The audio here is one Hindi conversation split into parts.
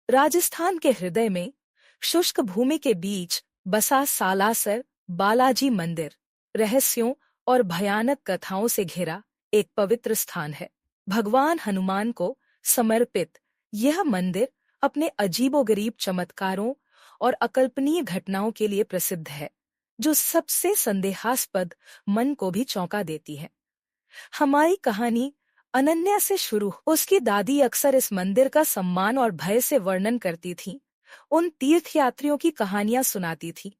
राजस्थान के हृदय में शुष्क भूमि के बीच बसा सालासर बालाजी मंदिर रहस्यों और भयानक कथाओं से घिरा एक पवित्र स्थान है। भगवान हनुमान को समर्पित यह मंदिर अपने अजीबोगरीब चमत्कारों और अकल्पनीय घटनाओं के लिए प्रसिद्ध है, जो सबसे संदेहास्पद मन को भी चौंका देती है। हमारी कहानी अनन्या से शुरू। उसकी दादी अक्सर इस मंदिर का सम्मान और भय से वर्णन करती थीं। उन तीर्थयात्रियों की कहानियां सुनाती थी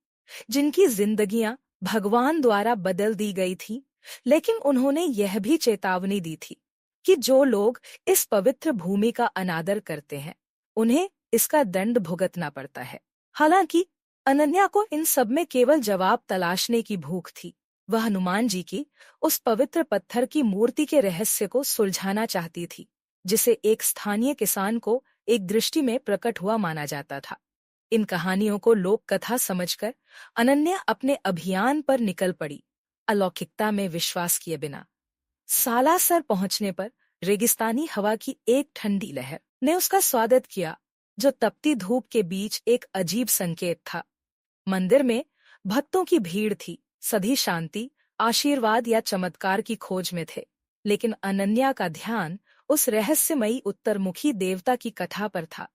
जिनकी जिंदगियां भगवान द्वारा बदल दी गई थी, लेकिन उन्होंने यह भी चेतावनी दी थी कि जो लोग इस पवित्र भूमि का अनादर करते हैं, उन्हें इसका दंड भुगतना पड़ता है। हालांकि अनन्या को इन सब में केवल जवाब तलाशने की भूख थी। वह हनुमान जी की उस पवित्र पत्थर की मूर्ति के रहस्य को सुलझाना चाहती थी, जिसे एक स्थानीय किसान को एक दृष्टि में प्रकट हुआ माना जाता था। इन कहानियों को लोक कथा समझकर अनन्या अपने अभियान पर निकल पड़ी, अलौकिकता में विश्वास किए बिना। सालासर पहुंचने पर रेगिस्तानी हवा की एक ठंडी लहर ने उसका स्वागत किया, जो तपती धूप के बीच एक अजीब संकेत था। मंदिर में भक्तों की भीड़ थी, सभी शांति, आशीर्वाद या चमत्कार की खोज में थे, लेकिन अनन्या का ध्यान उस रहस्यमयी उत्तरमुखी देवता की कथा पर था,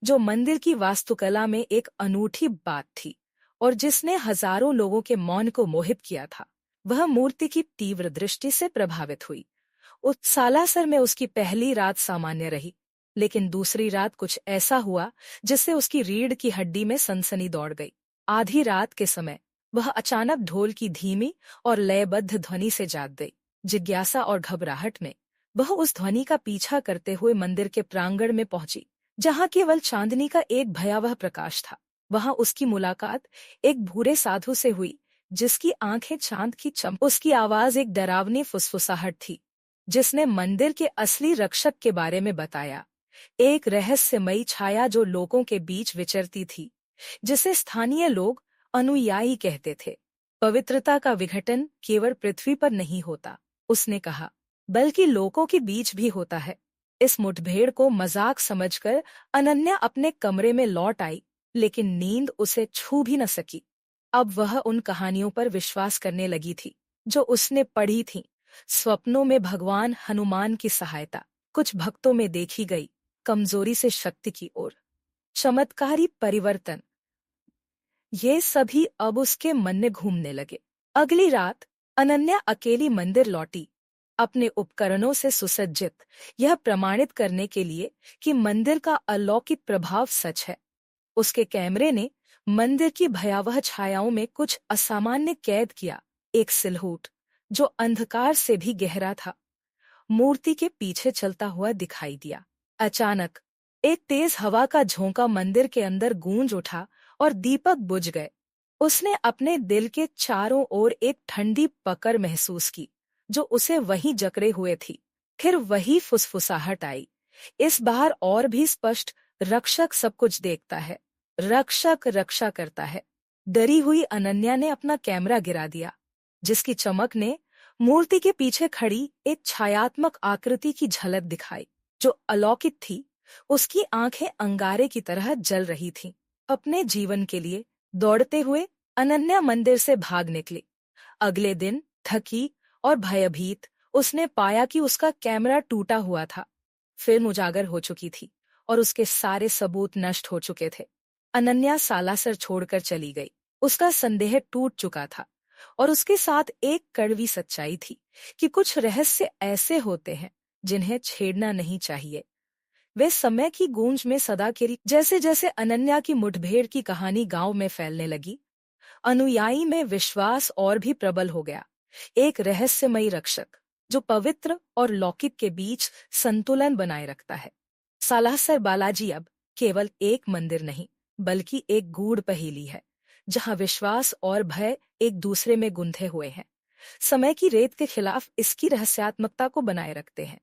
जो मंदिर की वास्तुकला में एक अनूठी बात थी और जिसने हजारों लोगों के मौन को मोहित किया था। वह मूर्ति की तीव्र दृष्टि से प्रभावित हुई। उस सालासर में उसकी पहली रात सामान्य रही, लेकिन दूसरी रात कुछ ऐसा हुआ जिससे उसकी रीढ़ की हड्डी में सनसनी दौड़ गई। आधी रात के समय वह अचानक ढोल की धीमी और लयबद्ध ध्वनि से जाग गई। जिज्ञासा और घबराहट में वह उस ध्वनि का पीछा करते हुए मंदिर के प्रांगण में पहुंची, जहां केवल चांदनी का एक भयावह प्रकाश था। वहां उसकी मुलाकात एक बूढ़े साधु से हुई, जिसकी आंखें चांद की चमक। उसकी आवाज एक डरावनी फुसफुसाहट थी, जिसने मंदिर के असली रक्षक के बारे में बताया। एक रहस्यमयी छाया जो लोगों के बीच विचरती थी, जिसे स्थानीय लोग अनुयायी कहते थे। पवित्रता का विघटन केवल पृथ्वी पर नहीं होता, उसने कहा, बल्कि लोगों के बीच भी होता है। इस मुठभेड़ को मजाक समझकर अनन्या अपने कमरे में लौट आई, लेकिन नींद उसे छू भी न सकी। अब वह उन कहानियों पर विश्वास करने लगी थी जो उसने पढ़ी थीं। स्वप्नों में भगवान हनुमान की सहायता, कुछ भक्तों में देखी गई कमजोरी से शक्ति की ओर, चमत्कारी परिवर्तन, ये सभी अब उसके मन में घूमने लगे। अगली रात अनन्या अकेली मंदिर लौटी, अपने उपकरणों से सुसज्जित, यह प्रमाणित करने के लिए कि मंदिर का अलौकिक प्रभाव सच है। उसके कैमरे ने मंदिर की भयावह छायाओं में कुछ असामान्य कैद किया। एक सिलहूट जो अंधकार से भी गहरा था, मूर्ति के पीछे चलता हुआ दिखाई दिया। अचानक एक तेज हवा का झोंका मंदिर के अंदर गूंज उठा और दीपक बुझ गए। उसने अपने दिल के चारों ओर एक ठंडी पकड़ महसूस की, जो उसे वहीं जकड़े हुए थी। फिर वही फुसफुसाहट आई, इस बार और भी स्पष्ट, रक्षक सब कुछ देखता है, रक्षक रक्षा करता है। डरी हुई अनन्या ने अपना कैमरा गिरा दिया, जिसकी चमक ने मूर्ति के पीछे खड़ी एक छायात्मक आकृति की झलक दिखाई, जो अलौकिक थी। उसकी आंखें अंगारे की तरह जल रही थीं। अपने जीवन के लिए दौड़ते हुए अनन्या मंदिर से भाग निकली। अगले दिन थकी और भयभीत उसने पाया कि उसका कैमरा टूटा हुआ था। फिल्म उजागर हो चुकी थी और उसके सारे सबूत नष्ट हो चुके थे। अनन्या सालासर छोड़कर चली गई। उसका संदेह टूट चुका था और उसके साथ एक कड़वी सच्चाई थी कि कुछ रहस्य ऐसे होते हैं जिन्हें छेड़ना नहीं चाहिए। वे समय की गूंज में सदा के लिए, जैसे जैसे अनन्या की मुठभेड़ की कहानी गांव में फैलने लगी, अनुयायी में विश्वास और भी प्रबल हो गया। एक रहस्यमयी रक्षक जो पवित्र और लौकिक के बीच संतुलन बनाए रखता है। सालासर बालाजी अब केवल एक मंदिर नहीं, बल्कि एक गूढ़ पहेली है, जहां विश्वास और भय एक दूसरे में गुंथे हुए हैं। समय की रेत के खिलाफ इसकी रहस्यात्मकता को बनाए रखते हैं।